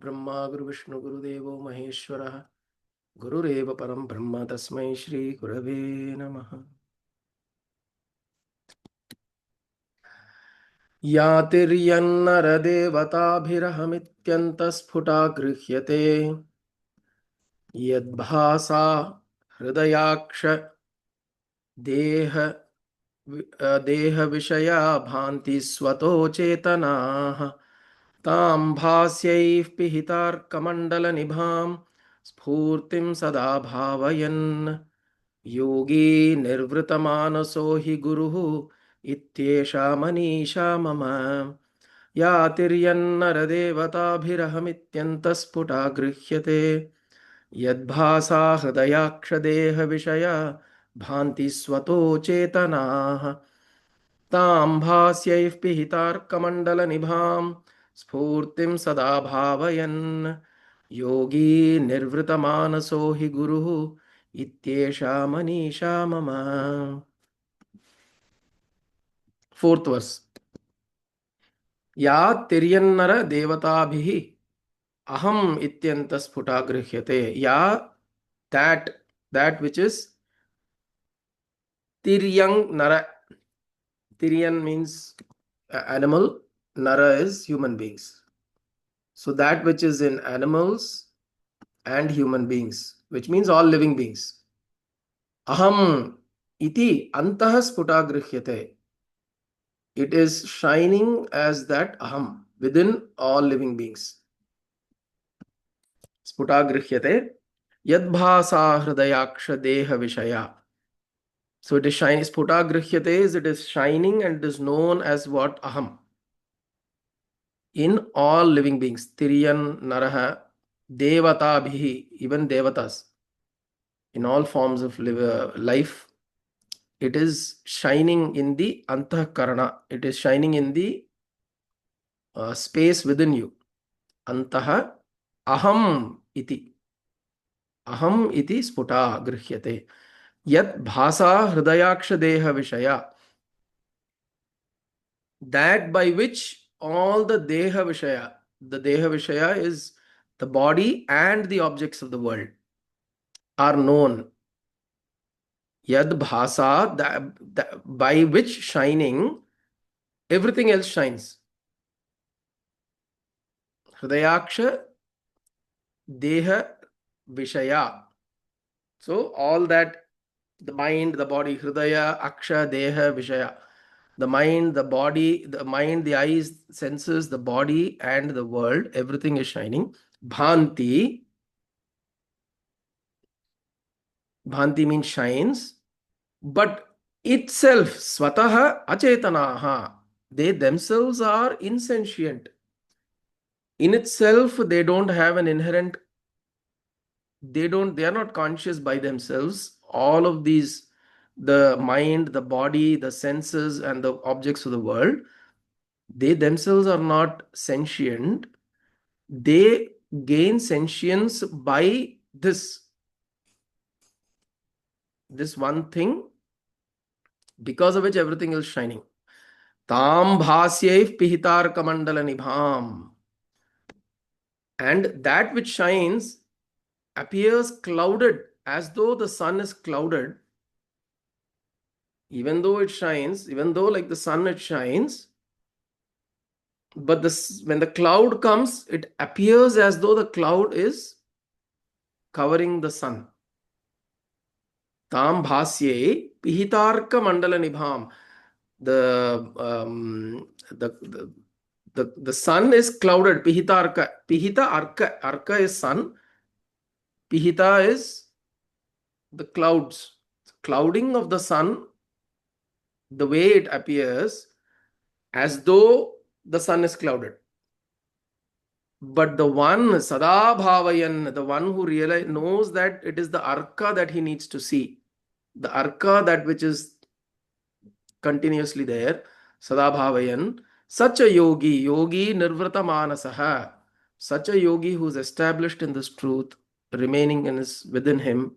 गुरुर्ब्रह्मा गुरुविष्णु गुरुदेवो महेश्वरः गुरुरेव परं ब्रह्म तस्मै श्री गुरवे नमः। यातिर्यन्नरदेवताभिरहमित्यन्तस्फुटा गृह्यते यद्भासा हृदयाक्ष देह देहविषया भान्ति स्वतो चेतनाः तां भास्यैः पिहितार्कमण्डलनिभां स्फूर्तिं सदा भावयन् योगी निर्वृतमानसो हि गुरुः इत्येषा मनीषा मम। यातिर्यन्नरदेवताभिरहमित्यन्तस्फुटा गृह्यते यद्भासा हृदयाक्षदेहविषया भान्ति स्वतो चेतनाः तां भास्यैः पिहितार्कमण्डलनिभां स्फूर्तिं सदा भावयन् योगी निर्वृतमानसो हि गुरुः इत्येषा मनीषा मम। Fourth verse. या तिर्यन्नर देवताभिः अहम इत्यन्तस्फुटा गृह्यते। या that which is tiryang nara. Tiryan means animal, nara is human beings. So that which is in animals and human beings, which means all living beings. Aham iti antah sputa grishyate. It is shining as that aham within all living beings. Sputa grishyate yadbhasa hridayaksha deha vishaya. So it is shining. Sputa grishyate is it is shining and it is known as what aham in all living beings. Tiriyan naraha devatabhihi, even devatas, in all forms of life, it is shining in the antahkarana. It is shining in the space within you. Antah aham iti. Aham iti sputa grihyate. Yat bhasa hridayaksha deha vishaya. That by which all the deha vishaya, the deha vishaya is the body and the objects of the world, are known. Yad bhasa, by which shining everything else shines. Hridayaksha deha vishaya. So all that, the mind, the body, hridaya, aksha, deha, vishaya. The mind, the body, the mind, the eyes, senses, the body, and the world, everything is shining. Bhanti. Bhanti means shines. But itself, swataha achetanaha. They themselves are insentient. In itself, they don't have an inherent, they are not conscious by themselves. All of these, the mind, the body, the senses, and the objects of the world, they themselves are not sentient. They gain sentience by this one thing, because of which everything is shining. Tam bhasyaiv pihitar kamandala nibham. And that which shines appears clouded, as though the sun is clouded. Even though it shines, even though like the sun it shines, but when the cloud comes, it appears as though the cloud is covering the sun. Tam bhasye pihitarka mandala nibham. The sun is clouded. Pihitarka. Pihita arka. Arka is sun. Pihita is the clouds. Clouding of the sun, the way it appears as though the sun is clouded. But the one, sada bhavayan, the one who really knows that it is the arka that he needs to see. The arka, that which is continuously there, sada bhavayan, such a yogi nirvrata manasaha, such a yogi who is established in this truth, remaining within him,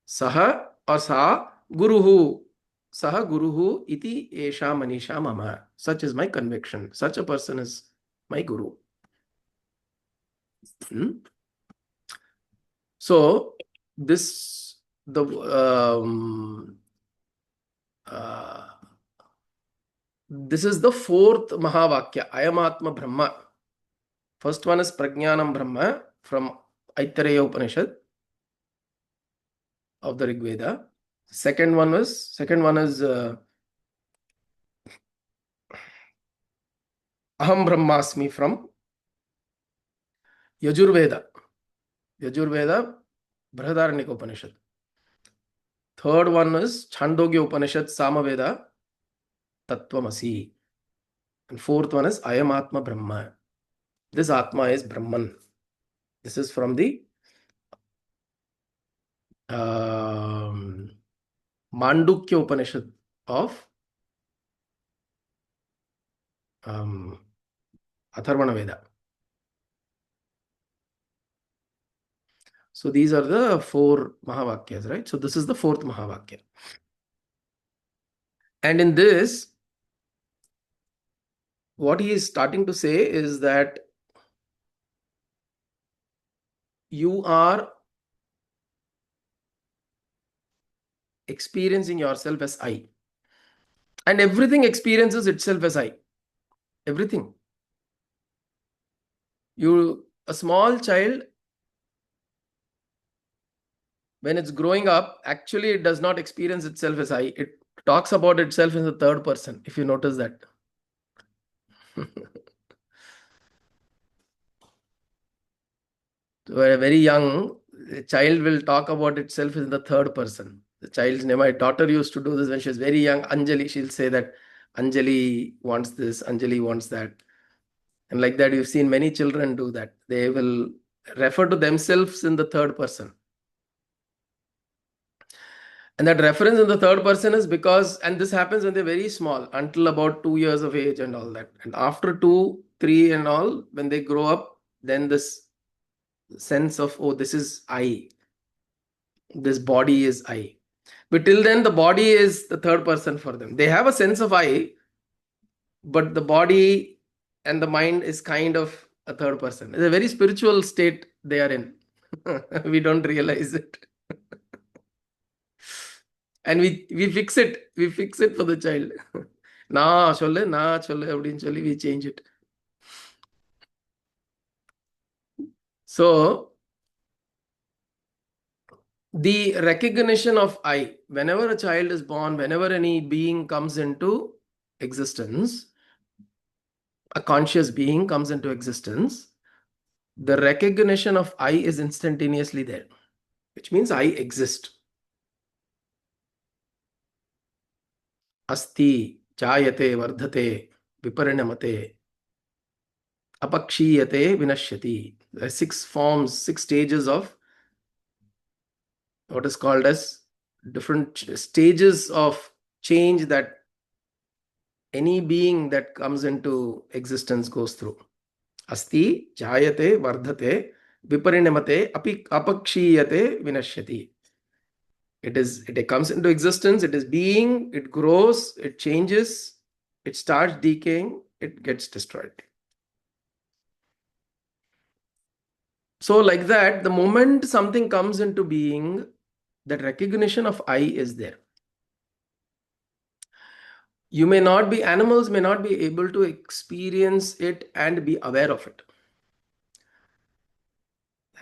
saha or sa guruhu, saha guruhu iti esha manisha mama. Such is my conviction. Such a person is my guru. Hmm? So this the uh, this is the fourth Mahavakya, Ayam Atma Brahma. First one is Prajnanam Brahma from Aitareya Upanishad of the Rig Veda. Second one is Aham Brahmasmi from Yajurveda. Yajurveda, Brihadaranyaka Upanishad. Third one is Chandogya Upanishad, Samaveda, Tattvamasi. And fourth one is Ayam Atma Brahma. This Atma is Brahman. This is from the Mandukya Upanishad of Atharvana Veda. So these are the four Mahavakyas, right? So this is the fourth Mahavakya. And in this, what he is starting to say is that you are experiencing yourself as I. And everything experiences itself as I. Everything. A small child, when it's growing up, actually it does not experience itself as I. It talks about itself in the third person, if you notice that. So a very young child will talk about itself in the third person. The child's name, my daughter used to do this when she was very young. Anjali, she'll say that Anjali wants this, Anjali wants that. And like that, you've seen many children do that. They will refer to themselves in the third person. And that reference in the third person is because, and this happens when they're very small, until about 2 years of age and all that. And after 2, 3 and all, when they grow up, then this sense of, oh, this is I. This body is I. But till then, the body is the third person for them. They have a sense of I, but the body and the mind is kind of a third person. It's a very spiritual state they are in. We don't realize it. And we fix it. We fix it for the child. Na cholle, na cholle, அப்படின்னு சொல்லி we change it. So the recognition of I, whenever a child is born, whenever any being comes into existence, a conscious being comes into existence, the recognition of I is instantaneously there, which means I exist. Asti, jayate, vardhate, viparinamate, apakshiyate, vinashyati. There are 6 forms, 6 stages of what is called as different stages of change that any being that comes into existence goes through. Asti, jayate, vardhate, viparinamate, apakshiyate, vinashyati. It comes into existence, it is being, it grows, it changes, it starts decaying, it gets destroyed. So like that, the moment something comes into being, that recognition of I is there. Animals may not be able to experience it and be aware of it.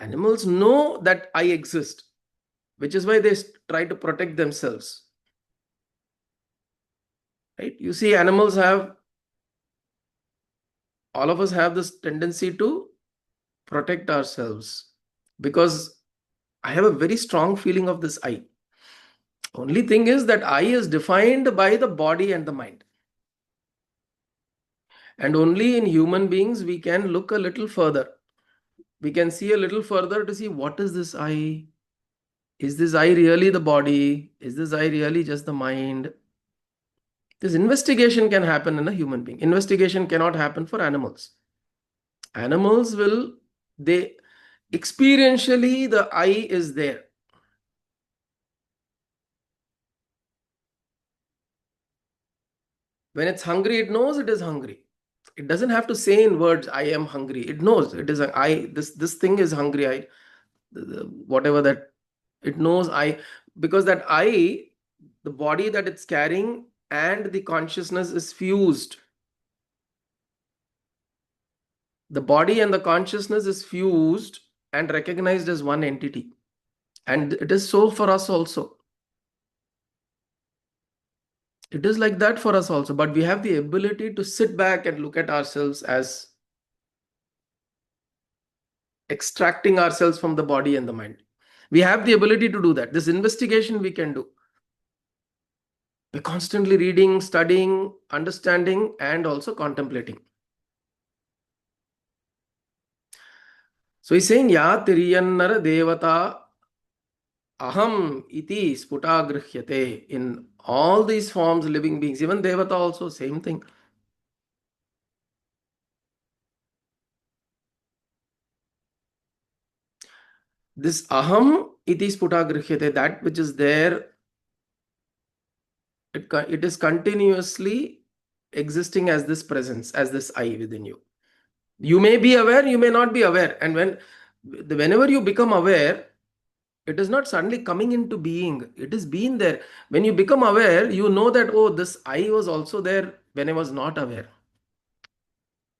Animals know that I exist, which is why they try to protect themselves. Right? You see, all of us have this tendency to protect ourselves because I have a very strong feeling of this I. Only thing is that I is defined by the body and the mind. And only in human beings we can look a little further. We can see a little further to see what is this I? Is this I really the body? Is this I really just the mind? This investigation can happen in a human being. Investigation cannot happen for animals. Animals they experientially, the I is there. When it's hungry, it knows it is hungry. It doesn't have to say in words, I am hungry. It knows it is a I. This thing is hungry. Whatever that it knows, I, because that I, the body that it's carrying and the consciousness is fused. The body and the consciousness is fused and recognized as one entity. And it is so for us also. It is like that for us also. But we have the ability to sit back and look at ourselves as extracting ourselves from the body and the mind. We have the ability to do that. This investigation we can do. We're constantly reading, studying, understanding, and also contemplating. So he's saying, Ya Tiriyannara Devata Aham iti sputagrihyate. In all these forms, living beings, even Devata also, same thing. This Aham iti sputagrihyate, that which is there, it is continuously existing as this presence, as this I within you. You may be aware, you may not be aware. And whenever you become aware, it is not suddenly coming into being. It is being there. When you become aware, you know that, oh, this I was also there when I was not aware.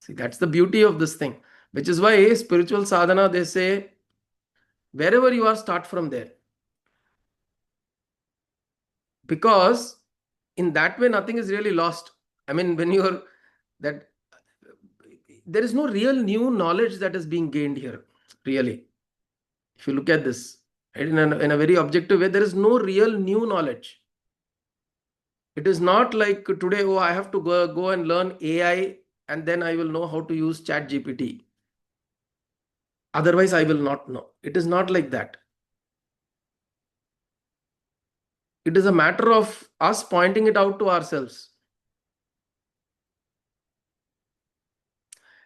See, that's the beauty of this thing. Which is why spiritual sadhana, they say, wherever you are, start from there. Because in that way, nothing is really lost. I mean, when you're that, there is no real new knowledge that is being gained here, really. If you look at this in a very objective way, there is no real new knowledge. It is not like today, oh, I have to go and learn AI and then I will know how to use Chat GPT. Otherwise, I will not know. It is not like that. It is a matter of us pointing it out to ourselves.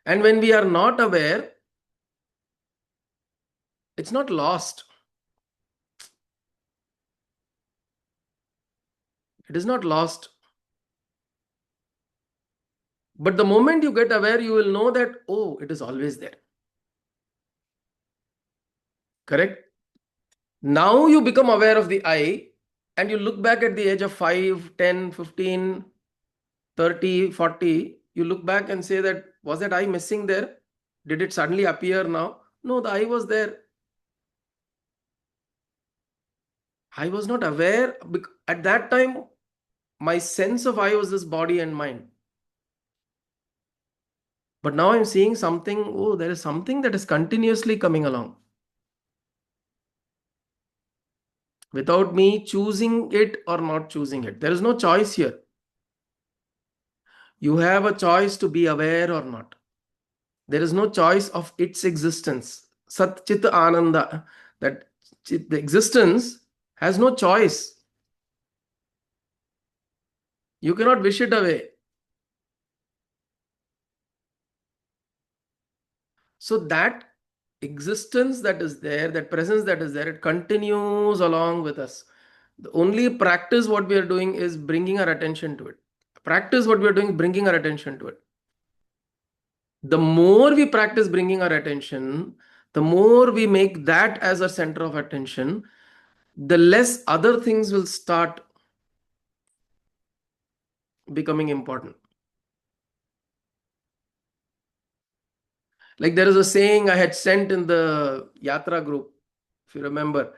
And when we are not aware, it's not lost. It is not lost. But the moment you get aware, you will know that, oh, it is always there. Correct? Now you become aware of the I and you look back at the age of 5, 10, 15, 30, 40. You look back and say that, was that I missing there? Did it suddenly appear now? No, the I was there. I was not aware. At that time, my sense of I was this body and mind. But now I'm seeing something, oh, there is something that is continuously coming along. Without me choosing it or not choosing it. There is no choice here. You have a choice to be aware or not. There is no choice of its existence. Sat Chit Ananda. That the existence has no choice. You cannot wish it away. So that existence that is there, that presence that is there, it continues along with us. The only practice what we are doing is bringing our attention to it. Practice what we are doing, bringing our attention to it. The more we practice bringing our attention, the more we make that as a center of attention, the less other things will start becoming important. Like there is a saying I had sent in the Yatra group, if you remember.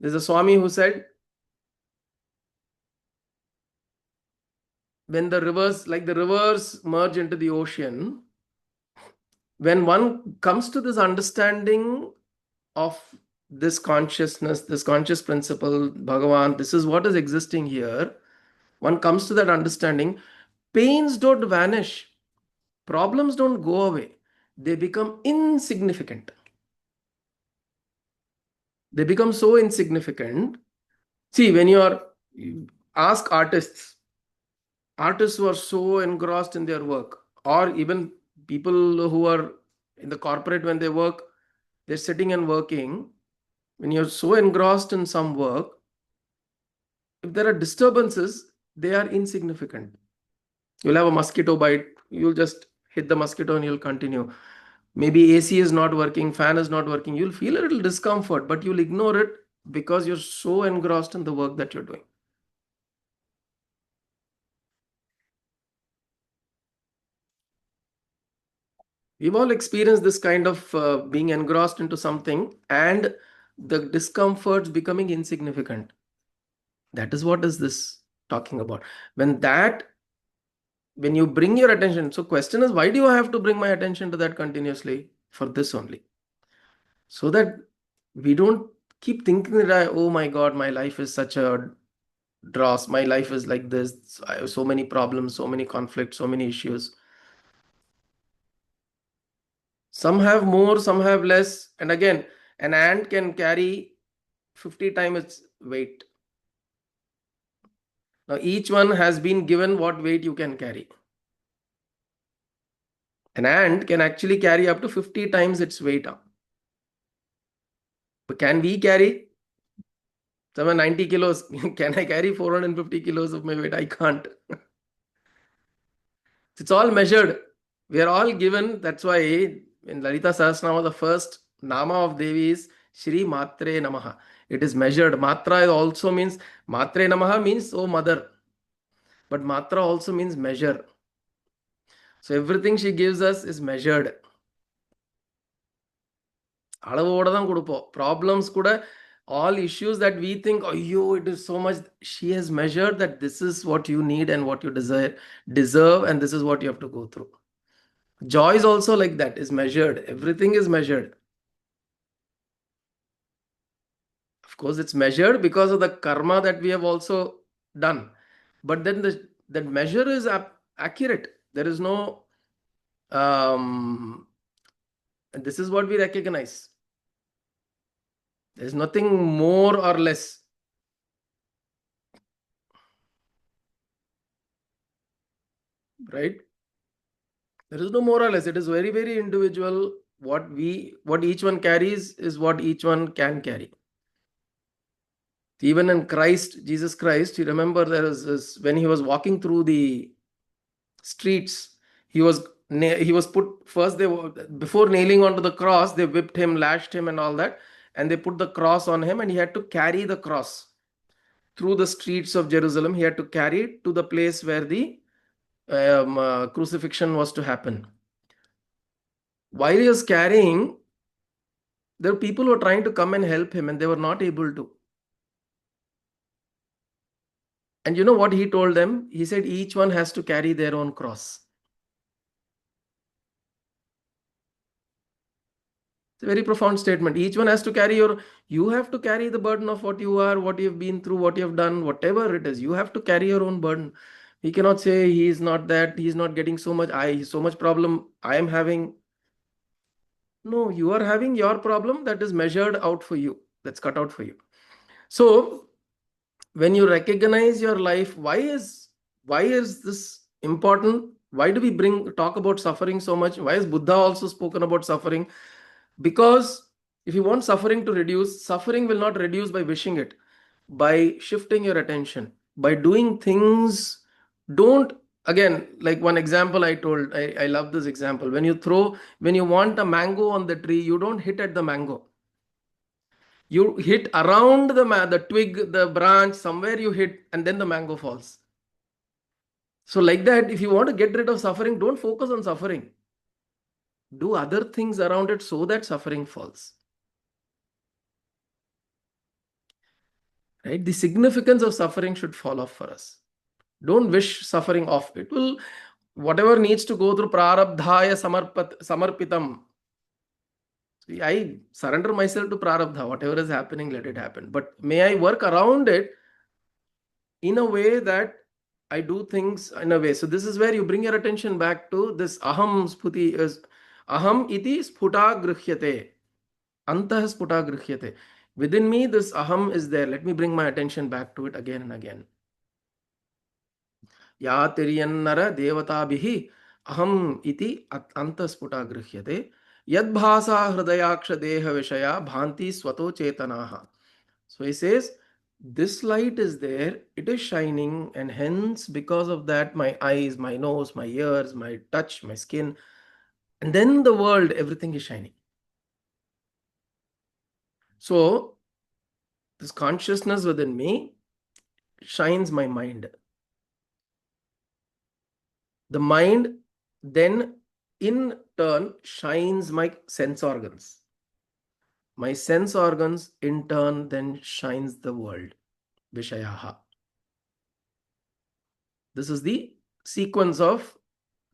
There's a Swami who said, when the rivers merge into the ocean, when one comes to this understanding of this consciousness, this conscious principle, Bhagavan, this is what is existing here, one comes to that understanding, pains don't vanish, problems don't go away, they become insignificant. They become so insignificant. See, when you ask artists who are so engrossed in their work, or even people who are in the corporate, when they work, they're sitting and working. When you're so engrossed in some work, if there are disturbances, they are insignificant. You'll have a mosquito bite, you'll just hit the mosquito and you'll continue. Maybe AC is not working, fan is not working. You'll feel a little discomfort, but you'll ignore it because you're so engrossed in the work that you're doing. We've all experienced this kind of being engrossed into something and the discomforts becoming insignificant. That is what is this talking about. When you bring your attention, so question is, why do you have to bring my attention to that continuously? For this only. So that we don't keep thinking that oh my God, my life is such a dross. My life is like this. I have so many problems, so many conflicts, so many issues. Some have more, some have less. And again, an ant can carry 50 times its weight. Now, each one has been given what weight you can carry. An ant can actually carry up to 50 times its weight up. But can we carry? Someone 90 kilos. Can I carry 450 kilos of my weight? I can't. It's all measured. We are all given. That's why in Lalita Sahasranama, the first Nama of Devi is Shri Matre Namaha. It is measured. Matra also means, Matre Namaha means, oh mother. But Matra also means measure. So everything she gives us is measured. அளவோட தான் கொடுப்போம். Problems கூட, all issues that we think, oh, it is so much. She has measured that this is what you need and what you deserve, and this is what you have to go through. Joy is also like that, is measured. Everything is measured. Of course, it's measured because of the karma that we have also done. But then that measure is accurate. There is no, and this is what we recognize. There's nothing more or less. Right? There is no more or less. It is very, very individual. What each one carries is what each one can carry. Even in Christ, Jesus Christ, you remember there was this, when he was walking through the streets, he was put first. Before nailing onto the cross, they whipped him, lashed him, and all that, and they put the cross on him, and he had to carry the cross through the streets of Jerusalem. He had to carry it to the place where the crucifixion was to happen. While he was carrying, there were people who were trying to come and help him, and they were not able to. And you know what he told them? He said each one has to carry their own cross. It's a very profound statement. Each one has to carry you have to carry the burden of what you are, what you've been through, what you've done, whatever it is. You have to carry your own burden. We cannot say he is not that, he is not getting so much problem I am having. No, you are having your problem that is measured out for you. That's cut out for you. So when you recognize your life, why is this important? Why do we talk about suffering so much? Why is Buddha also spoken about suffering? Because if you want suffering to reduce, suffering will not reduce by wishing it. By shifting your attention, by doing things, again, like one example I told, I love this example. When you want a mango on the tree, you don't hit at the mango. You hit around the twig, the branch, somewhere you hit, and then the mango falls. So like that, if you want to get rid of suffering, don't focus on suffering. Do other things around it so that suffering falls. Right? The significance of suffering should fall off for us. Don't wish suffering off. It will, whatever needs to go through, prarabdhaya samarpitam. I surrender myself to prarabdha. Whatever is happening, let it happen. But may I work around it in a way that I do things in a way. So this is where you bring your attention back to this aham sputi is aham iti sputa grhyate. Antah sputa grhyate. Within me, this aham is there. Let me bring my attention back to it again and again. Ya tiriyannara devatabhihi aham iti antah sputa grhyate. Yad bhasa hridayaksha deha vishaya bhanti swato chetanaha. So he says, This light is there, it is shining, and hence, because of that, my eyes, my nose, my ears, my touch, my skin, and then the world, everything is shining. So, this consciousness within me shines my mind. The mind then, in turn, shines my sense organs. My sense organs, in turn, then shines the world. Vishayaha. This is the sequence of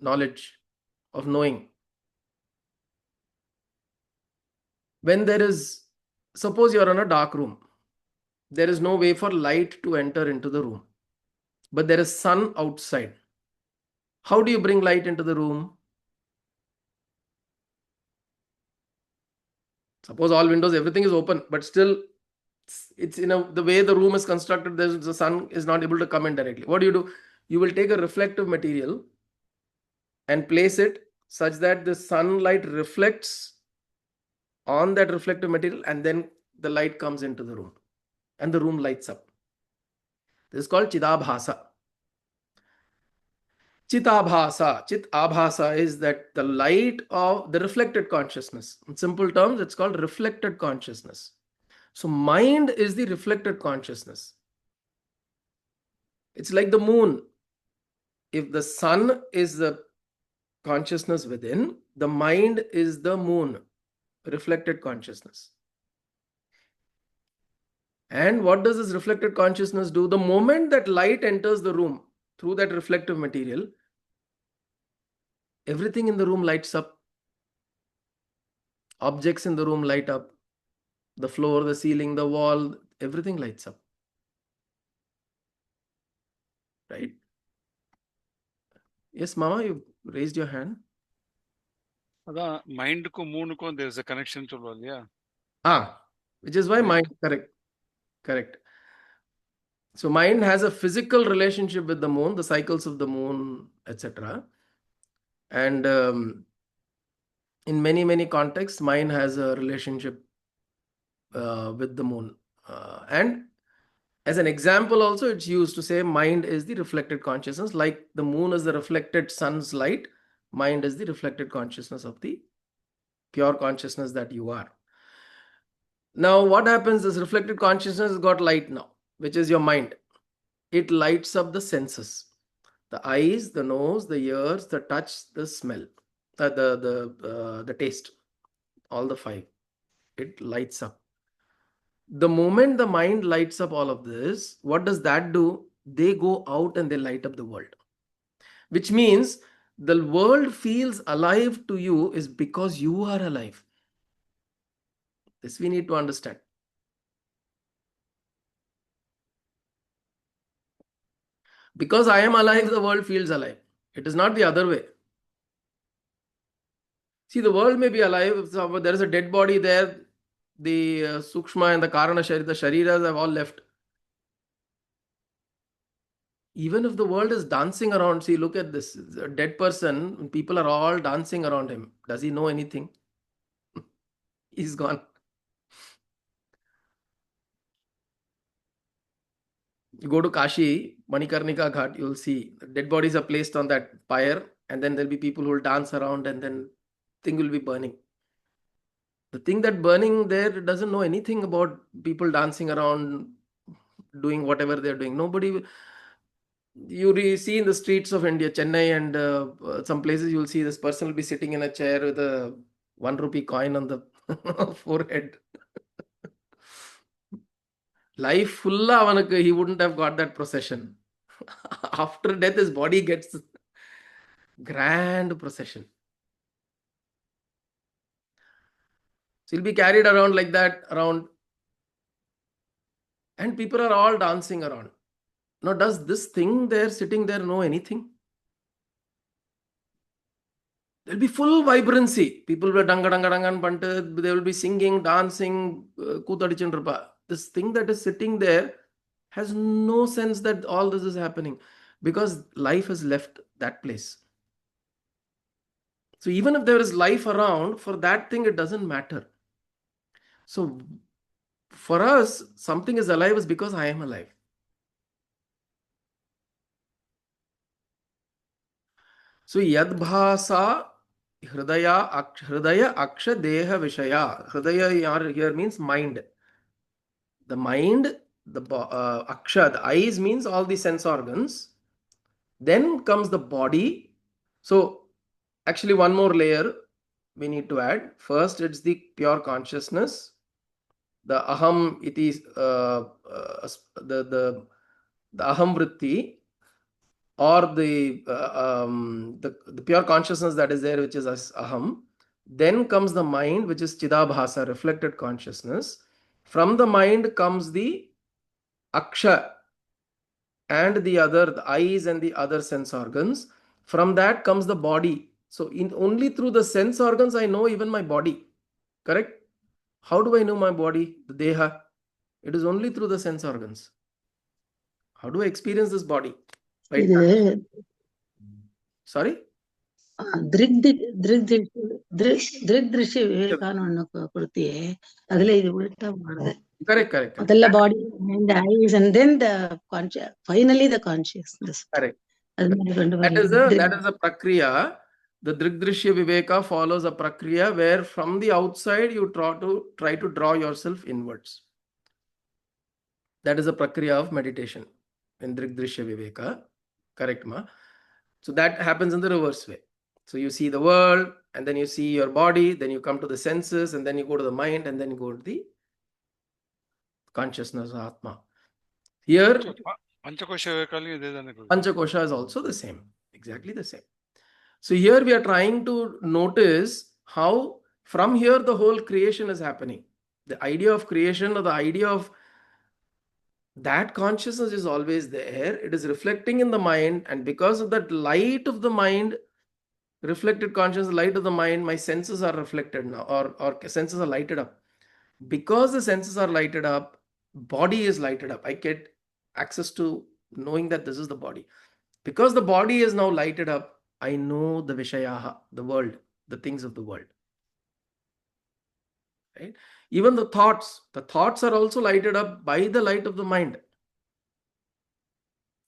knowledge, of knowing. When there is, suppose you are in a dark room, there is no way for light to enter into the room, but there is sun outside. How do you bring light into the room? Suppose all windows, everything is open, but still it's in the way the room is constructed, the sun is not able to come in directly. What do? You will take a reflective material and place it such that the sunlight reflects on that reflective material, and then the light comes into the room and the room lights up. This is called chidabhasa. Chitabhasa. Chit abhasa is that the light of the reflected consciousness. In simple terms, it's called reflected consciousness. So mind is the reflected consciousness. It's like the moon. If the sun is the consciousness within, the mind is the moon, reflected consciousness. And what does this reflected consciousness do? The moment that light enters the room through that reflective material, everything in the room lights up. Objects in the room light up. The floor, the ceiling, the wall, everything lights up. Right? Yes, Mama, you raised your hand. அதான் மைண்டுக்கும் மூணுக்கும் there is a connection சொல்லுவோம் இல்லையா? Which is why mind, correct. So mind has a physical relationship with the moon, the cycles of the moon, etc. And in many contexts, mind has a relationship with the moon. And as an example also, it's used to say mind is the reflected consciousness. Like the moon is the reflected sun's light, mind is the reflected consciousness of the pure consciousness that you are. Now what happens, this reflected consciousness has got light now, which is your mind. It lights up the senses, the eyes, the nose, the ears, the touch, the smell, the taste, all the five. It lights up. The moment the mind lights up all of this, what does that do? They go out and they light up the world. Which means the world feels alive to you is because you are alive. This we need to understand. Because I am alive, the world feels alive. It is not the other way. See, the world may be alive. If there is a dead body there, the Sukshma and the Karana Sharira, the Shariras have all left. Even if the world is dancing around, see, look at this. A dead person, people are all dancing around him. Does he know anything? He's gone. You go to Kashi, Manikarnika Ghat, you'll see dead bodies are placed on that pyre, and then there'll be people who will dance around, and then thing will be burning. The thing that burning there doesn't know anything about people dancing around, doing whatever they're doing. Nobody. You see in the streets of India, Chennai, and some places, you'll see this person will be sitting in a chair with a 1 rupee coin on the forehead. Life full, he wouldn't have got that procession. After death, his body gets grand procession. So he'll be carried around like that, and people are all dancing around. Now, does this thing there sitting there know anything? There'll be full vibrancy. People will dangan pantu. They will be singing, dancing, kutadichendrapa. This thing that is sitting there has no sense that all this is happening because life has left that place. So even if there is life around, for that thing, it doesn't matter. So For us, something is alive is because I am alive. So yadbhasa hridaya aksha deha vishaya. Hridaya here means mind. The mind, aksha, the eyes means all the sense organs. Then comes the body. So actually one more layer we need to add. First, it's the pure consciousness. The aham, it is the aham vritti, or the pure consciousness that is there, which is as aham. Then comes the mind, which is chidabhasa, reflected consciousness. From the mind comes the aksha and the eyes and the other sense organs. From that comes the body. So in only through the sense organs I know even my body. Correct? How do I know my body, the deha? It is only through the sense organs. How do I experience this body? By இது Sorry? ದೃಗ್ದೃಶ್ಯ ವಿವೇಕಾನವನ್ನು ಕೊಡ್ತೀಯೇ ಅದೆಲ್ಲ ಇದು ಉಲ್ಟಾ ಮಾಡಿದೆ. Correct. ಅದೆಲ್ಲ body and the eyes and then the finally the consciousness. Correct. ಅದನ್ನ That is a prakriya. The drigdrishya viveka follows a prakriya where from the outside you try to draw yourself inwards. That is a prakriya of meditation in drigdrishya viveka. Correct, ma? So that happens in the reverse way. So you see the world, and then you see your body, then you come to the senses, and then you go to the mind, and then you go to the consciousness of Atma. Here, Panchakosha Vivekali ಇದೆ ತಾನೆ ಗುರುಜಿ? Panchakosha is also the same, exactly the same. So here we are trying to notice how from here the whole creation is happening. The idea of creation, or the idea of that consciousness, is always there. It is reflecting in the mind, and because of that light of the mind, reflected conscious light of the mind, my senses are reflected now, or senses are lighted up. Because the senses are lighted up, body is lighted up. I get access to knowing that this is the body. Because the body is now lighted up, I know the vishayaha, the world, the things of the world. Right? Even the thoughts are also lighted up by the light of the mind.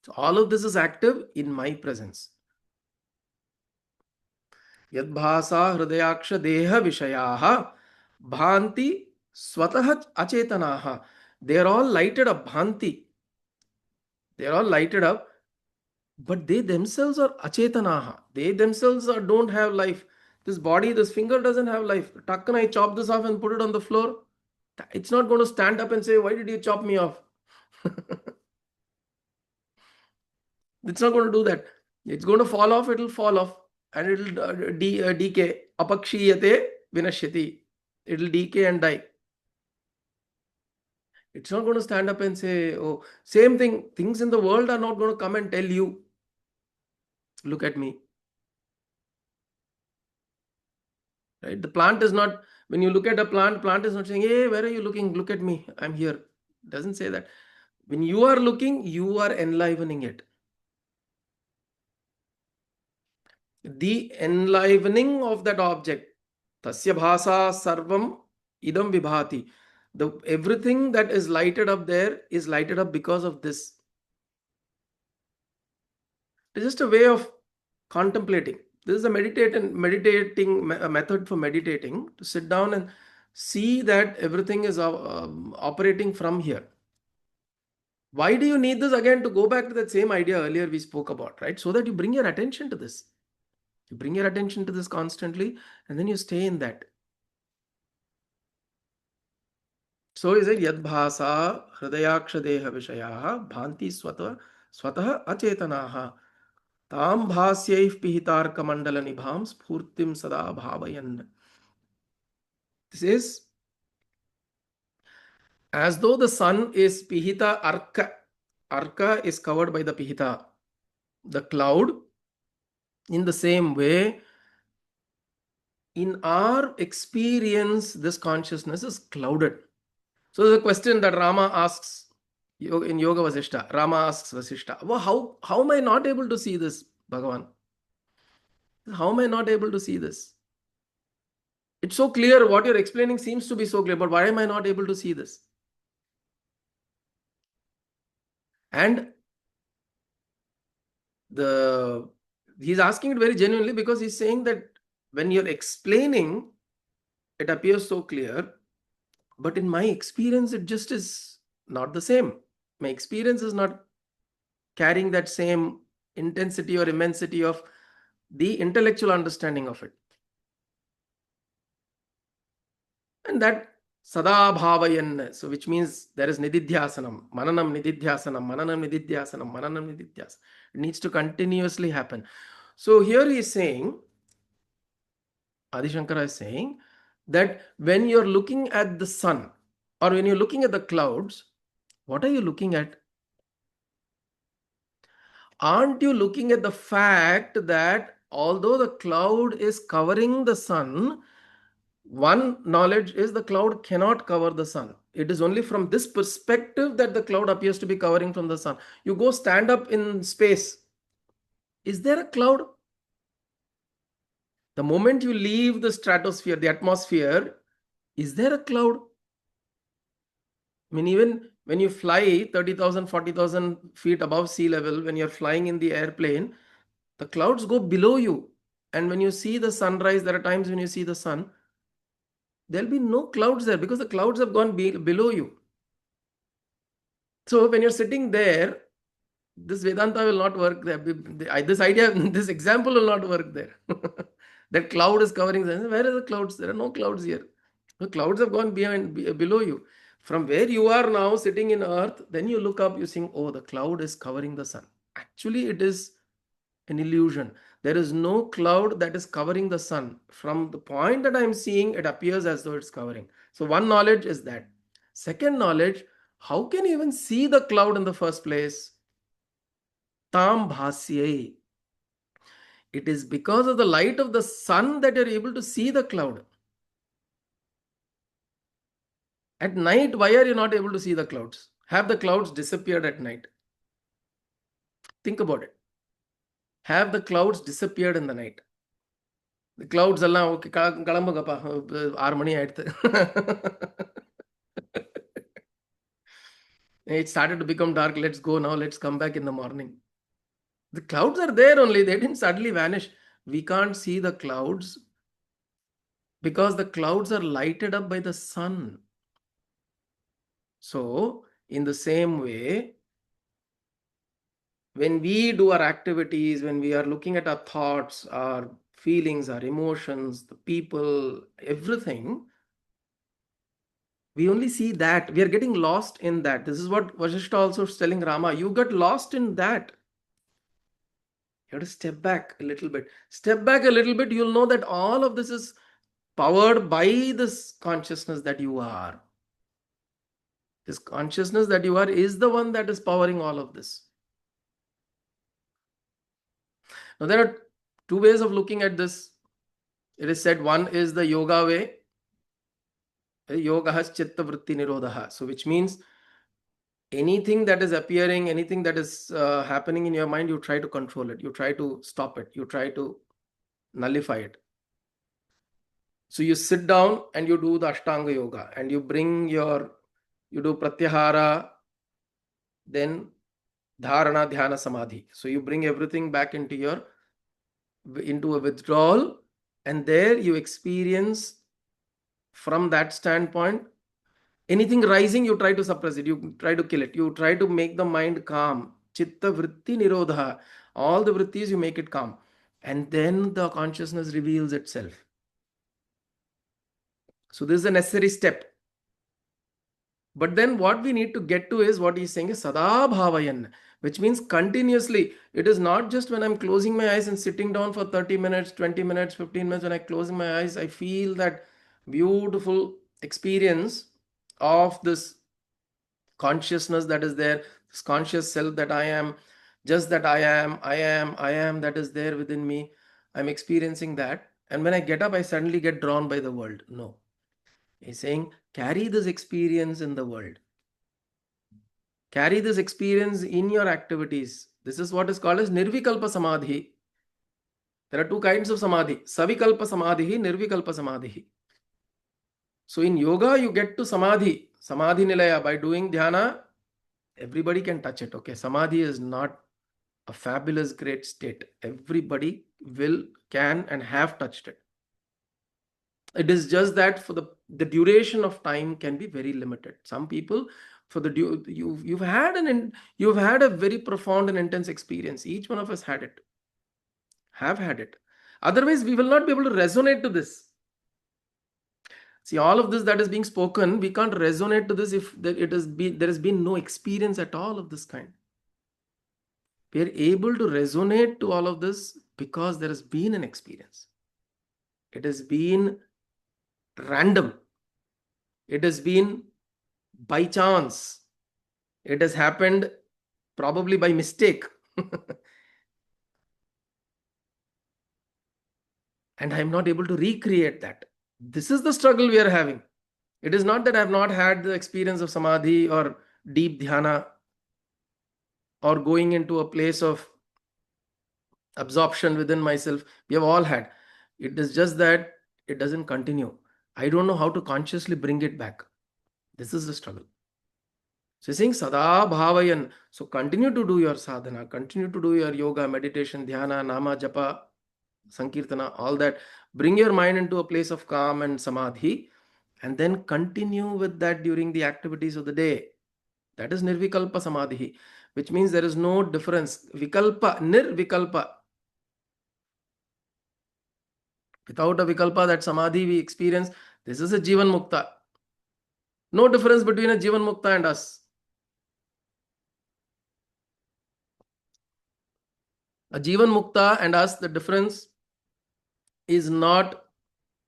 So all of this is active in my presence. Yadbhasa hridayaksha deha vishayaha bhanti swatah achetanaha. They are all lighted up, bhanti. They are all lighted up, but they themselves are achetanaha. They themselves don't have life. This body, this finger doesn't have life. Takkan, I chop this off and put it on the floor. It's not going to stand up and say, why did you chop me off? It's not going to do that. It's going to fall off, it'll fall off, and it'll decay. Apakshiyate vinashyati. It'll decay and die. It's not going to stand up and say, oh, same thing. Things in the world are not going to come and tell you, look at me. Right? The plant is not, when you look at a plant is not saying, hey, where are you looking? Look at me. I'm here. It doesn't say that. When you are looking, you are enlivening it. The enlivening of that object, tasya bhasa sarvam idam vibhati. Everything that is lighted up there is lighted up because of this. It's just a way of contemplating. This is a meditating method for meditating, to sit down and see that everything is operating from here. Why do you need this? Again, to go back to that same idea earlier we spoke about, right? So that you bring your attention to this. You bring your attention to this constantly, and then you stay in that. So is it yadbhasa hridayaksha deha vishayaha bhanti swatah achetanaha tam bhasyaif pihitarka mandala nibham spurtim sada bhavayan. This is as though the sun is pihita arka. Arka is covered by the pihita, the cloud. In the same way, in our experience, this consciousness is clouded. So the question that Rama asks in Yoga Vasishta, Rama asks Vasishta, well, how am I not able to see this, Bhagavan? How am I not able to see this? It's so clear. What you're explaining seems to be so clear, but why am I not able to see this? And he's asking it very genuinely, because he's saying that when you're explaining, it appears so clear, but in my experience, it just is not the same. My experience is not carrying that same intensity or immensity of the intellectual understanding of it. And that sada bhavayan, so which means there is nididhyasanam, mananam nididhyasanam, mananam nididhyasanam, mananam nididhyasanam. It needs to continuously happen. So here he is saying, Adi Shankara is saying that when you're looking at the sun or when you're looking at the clouds, what are you looking at? Aren't you looking at the fact that although the cloud is covering the sun, one knowledge is the cloud cannot cover the sun. It is only from this perspective that the cloud appears to be covering from the sun. You go stand up in space. Is there a cloud? The moment you leave the stratosphere, the atmosphere, is there a cloud? I mean, even when you fly 30,000, 40,000 feet above sea level, when you're flying in the airplane, the clouds go below you. And when you see the sunrise, there are times when you see the sun, there'll be no clouds there because the clouds have gone below you. So when you're sitting there, this Vedanta will not work there. This idea, this example will not work there. That cloud is covering. Where are the clouds? There are no clouds here. The clouds have gone below you. From where you are now sitting in earth, then you look up, you think, oh, the cloud is covering the sun. Actually, it is an illusion. There is no cloud that is covering the sun. From the point that I am seeing, it appears as though it's covering. So one knowledge is that. Second knowledge, how can you even see the cloud in the first place? Tam bhasyai. It is because of the light of the sun that you're able to see the cloud. At night, why are you not able to see the clouds? Have the clouds disappeared at night? Think about it. Have the clouds disappeared in the night? The clouds எல்லாம் okay கிளம்புங்கப்பா 6 மணி ஆயிடுத்து. It started to become dark. Let's go now. Let's come back in the morning. The clouds are there only. They didn't suddenly vanish. We can't see the clouds because the clouds are lighted up by the sun. So, in the same way, when we do our activities, when we are looking at our thoughts, our feelings, our emotions, the people, everything, we only see that. We are getting lost in that. This is what Vasishta also is telling Rama. You got lost in that. You have to step back a little bit. Step back a little bit, you'll know that all of this is powered by this consciousness that you are. This consciousness that you are is the one that is powering all of this. Now, there are two ways of looking at this. It is said one is the yoga way. Yoga has chitta vritti nirodha. So, which means anything that is appearing, anything that is happening in your mind, you try to control it. You try to stop it. You try to nullify it. So, you sit down and you do the Ashtanga yoga and you do pratyahara, then dharana, dhyana, samadhi. So, you bring everything back into a withdrawal, and there you experience from that standpoint. Anything rising, you try to suppress it, you try to kill it, you try to make the mind calm. Chitta vritti nirodha. All the vrittis, you make it calm. And then the consciousness reveals itself. So this is a necessary step. But then what we need to get to is what he's saying is sada bhavayan, which means continuously. It is not just when I'm closing my eyes and sitting down for 30 minutes, 20 minutes, 15 minutes. When I close my eyes, I feel that beautiful experience of this consciousness that is there, this conscious self that I am, just that I am, that is there within me. I'm experiencing that. And when I get up, I suddenly get drawn by the world. No. He's saying, carry this experience in the world. Carry this experience in your activities. This is what is called as nirvikalpa samadhi. There are two kinds of samadhi. Savikalpa samadhi, nirvikalpa samadhi. So in yoga, you get to samadhi nilaya by doing dhyana Everybody can touch it. Okay, samadhi is not a fabulous great state. Everybody can and have touched it. It is just that for the duration of time can be very limited. Some people, for the you've had a very profound and intense experience. Each one of us have had it. Otherwise, we will not be able to resonate to this. See, all of this that is being spoken, we can't resonate to this if there has been no experience at all of this kind. We are able to resonate to all of this because there has been an experience. It has been random. It has been by chance. It has happened probably by mistake. And I am not able to recreate that. This is the struggle we are having. It is not that I have not had the experience of samadhi or deep dhyana or going into a place of absorption within myself. We have all had. It is just that it doesn't continue. I don't know how to consciously bring it back. This is the struggle. So he's saying sada bhavayan. So continue to do your sadhana, continue to do your yoga, meditation, dhyana, nama, japa, sankirtana, all that. Bring your mind into a place of calm and samadhi, and then continue with that during the activities of the day. That is nirvikalpa samadhi, which means there is no difference. Vikalpa, nirvikalpa. Without a vikalpa, that samadhi we experience, this is a jivan mukta. No difference between a jivan mukta and us. A jivan mukta and us, the difference is not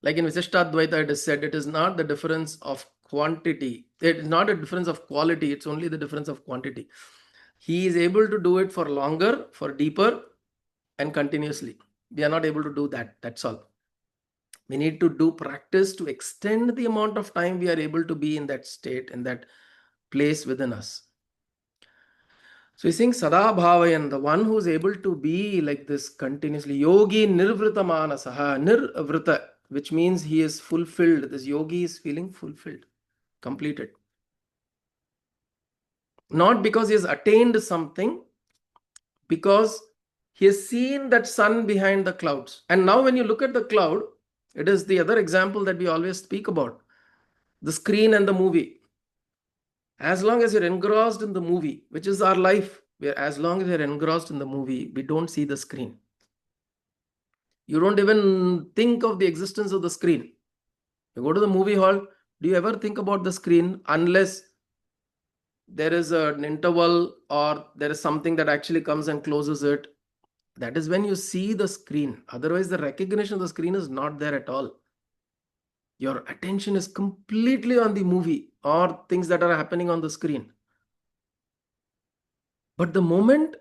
like in Visishtadvaita it is said, it is not the difference of quantity. It is not a difference of quality. It's only the difference of quantity. He is able to do it for longer, for deeper, and continuously. We are not able to do that. That's all. We need to do practice to extend the amount of time we are able to be in that state, in that place within us. So he's saying Sada Bhavayan, the one who is able to be like this continuously. Yogi Nirvrita Manasaha, Nirvrita, which means he is fulfilled. This yogi is feeling fulfilled, completed. Not because he has attained something, because he has seen that sun behind the clouds. And now when you look at the cloud, it is the other example that we always speak about. The screen and the movie. As long as you're engrossed in the movie, which is our life, as long as you're engrossed in the movie, we don't see the screen. You don't even think of the existence of the screen. You go to the movie hall, do you ever think about the screen unless there is an interval or there is something that actually comes and closes it? That is when you see the screen. Otherwise, the recognition of the screen is not there at all. Your attention is completely on the movie or things that are happening on the screen. But the moment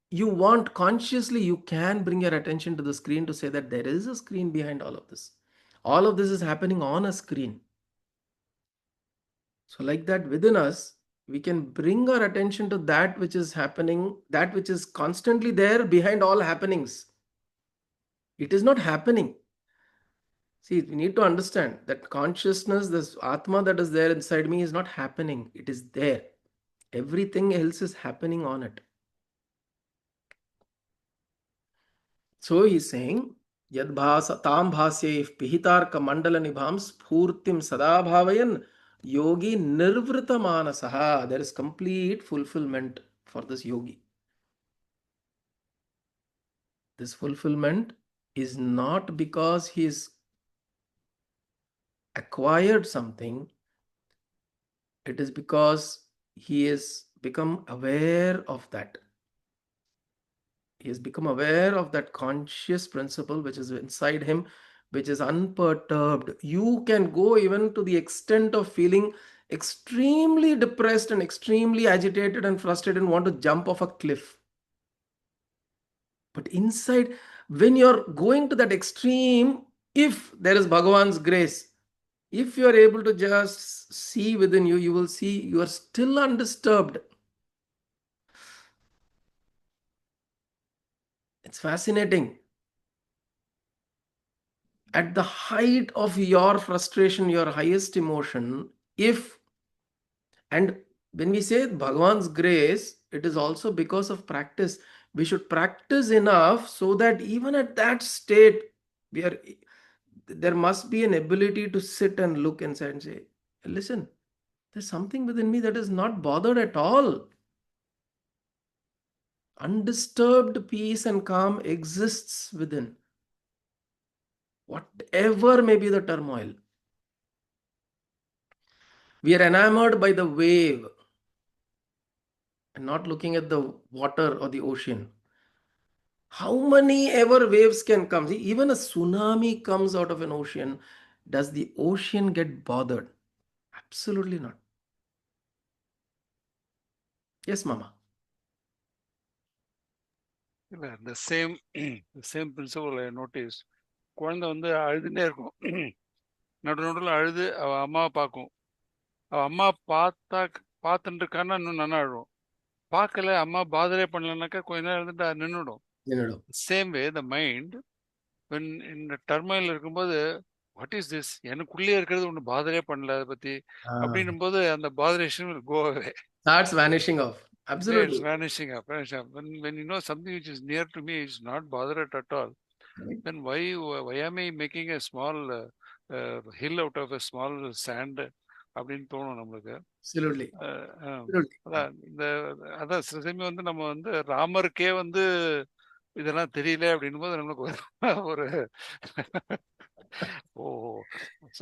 you want consciously, you can bring your attention to the screen to say that there is a screen behind all of this. All of this is happening on a screen. So like that within us, we can bring our attention to that which is happening, that which is constantly there behind all happenings. It is not happening. See, we need to understand that consciousness, this Atma that is there inside me is not happening. It is there. Everything else is happening on it. So he's saying, Yad bhasa tam bhasya if pihitarka mandala nibham spurtim sada bhavayan yogi nirvrita manasaha. There is complete fulfillment for this yogi. This fulfillment is not because he's acquired something. It is because he has become aware of that. He has become aware of that conscious principle which is inside him, which is unperturbed. You can go even to the extent of feeling extremely depressed and extremely agitated and frustrated and want to jump off a cliff. But inside, when you're going to that extreme, if there is Bhagavan's grace, if you are able to just see within you, you will see you are still undisturbed. It's fascinating. At the height of your frustration, your highest emotion, and when we say Bhagavan's grace, it is also because of practice. We should practice enough so that even at that state, we are there must be an ability to sit and look inside and say, listen, there's something within me that is not bothered at all. Undisturbed peace and calm exists within, whatever may be the turmoil. We are enamored by the wave and not looking at the water or the ocean. How many ever waves can come? See, even a tsunami comes out of an ocean. Does the ocean get bothered? Absolutely not. Yes, Mama. இல்ல the same the same principle I noticed. குழந்தை வந்து அழுதுன்னே இருக்கும். நடு நடுவில் அழுது அவ அம்மாவை பார்க்கும். அவ அம்மா பார்த்துட்டு இருக்கான்னா இன்னும் நல்லா அழுவும். பார்க்கல, அம்மா பாதரே பண்ணலனாக்கா கொஞ்ச நேரம் இருந்துட்டு நின்றுடும். Same way the mind when இந்த டர்மைல் இருக்கும்போது வாட் இஸ் திஸ், எனக்குள்ளே இருக்கிறது ஒன்று பாதரே பண்ணல அதை பத்தி அப்படின்னும் போது அந்த botheration will go away. Starts vanishing off. Absolutely. It's vanishing up. When you know something which is near to me is not bothered at all, then why am I making a small hill out of a small sand அப்படின்னு தோணும் நம்மளுக்கு. Absolutely. அதான் சில சமயம் வந்து நம்ம வந்து ராமருக்கே வந்து இதெல்லாம் தெரியல அப்படின்னும் போது நம்மளுக்கு ஒரு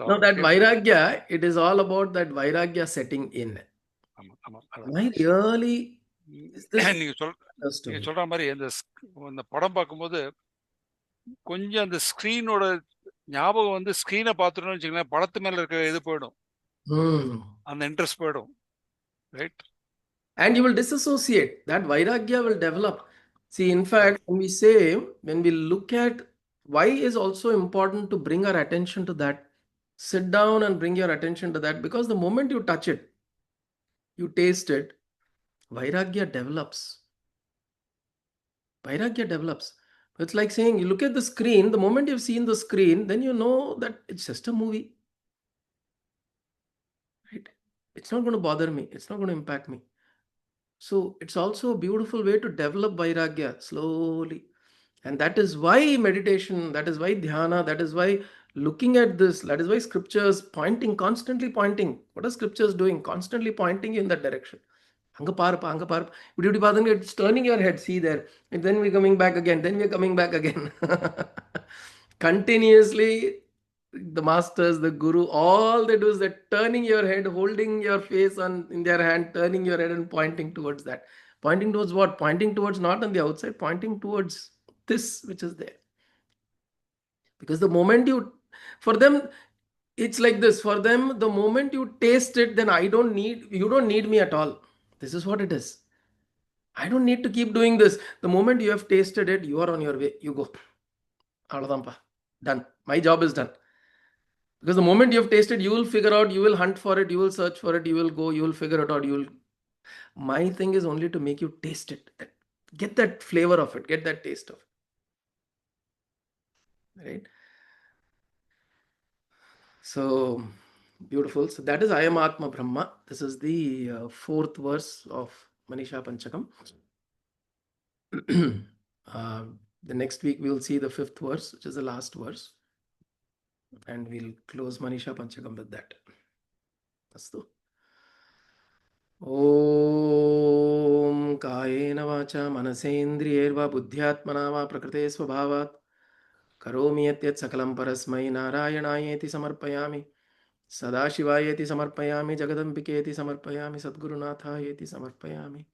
No, that vairagya, it is all about that vairagya setting in. Really, நீங்க சொல்ற மாதிரி இந்த படம் பார்க்கும்போது கொஞ்சம் அந்த ஸ்கிரீனோட ஞாபகம் வந்து ஸ்கிரீனை பார்த்துட்டோம்னு வச்சுக்கோங்களேன், படத்து மேல இருக்க இது போயிடும், அந்த இன்ட்ரெஸ்ட் போயிடும், right? And you will disassociate. That vairagya will develop. See, in fact, when we look at why is also important to bring our attention to that, sit down and bring your attention to that, because the moment you touch it, you taste it, vairagya develops. Vairagya develops. It's like saying, you look at the screen, the moment you've seen the screen, then you know that it's just a movie. Right? It's not going to bother me. It's not going to impact me. So it's also a beautiful way to develop vairagya slowly. And that is why meditation, that is why dhyana, that is why looking at this, that is why scriptures constantly pointing. What are scriptures doing? Constantly pointing you in that direction. Anga paarpa, anga paarpa. It's turning your head, see there. And then we're coming back again. Then we're coming back again. Continuously, the masters, the guru, all they do is they're turning your head, holding your face in their hand, turning your head and pointing towards that. Pointing towards what? Pointing towards not on the outside, pointing towards this which is there. Because the moment for them, it's like this. For them, the moment you taste it, then you don't need me at all. This is what it is. I don't need to keep doing this. The moment you have tasted it, you are on your way. You go. Done. My job is done. Because the moment you have tasted, you will figure out, you will hunt for it, you will search for it, you will go, you will figure it out. My thing is only to make you taste it. Get that flavor of it. Get that taste of it. Right? So beautiful. So that is Ayam Atma Brahma. This is the fourth verse of Manisha Panchakam. The next week we will see the fifth verse, which is the last verse. And we'll close Manisha Panchakam with that. Astu. Om Kayena Vacha Manasendriyerva Buddhyatmana Va Prakrite Svabhavat Karomi Yatyat Sakalam Parasmai Narayanaayeti Samarpayami Sadashivayeti Samarpayami Jagadambiketi Samarpayami Sadgurunathayeti Samarpayami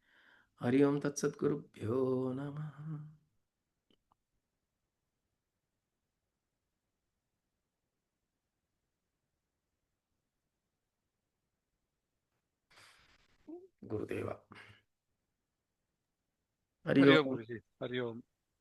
Hari Om Tat Sadgurubhyo Namaha. Gurudeva. Hari Om. Hari Om.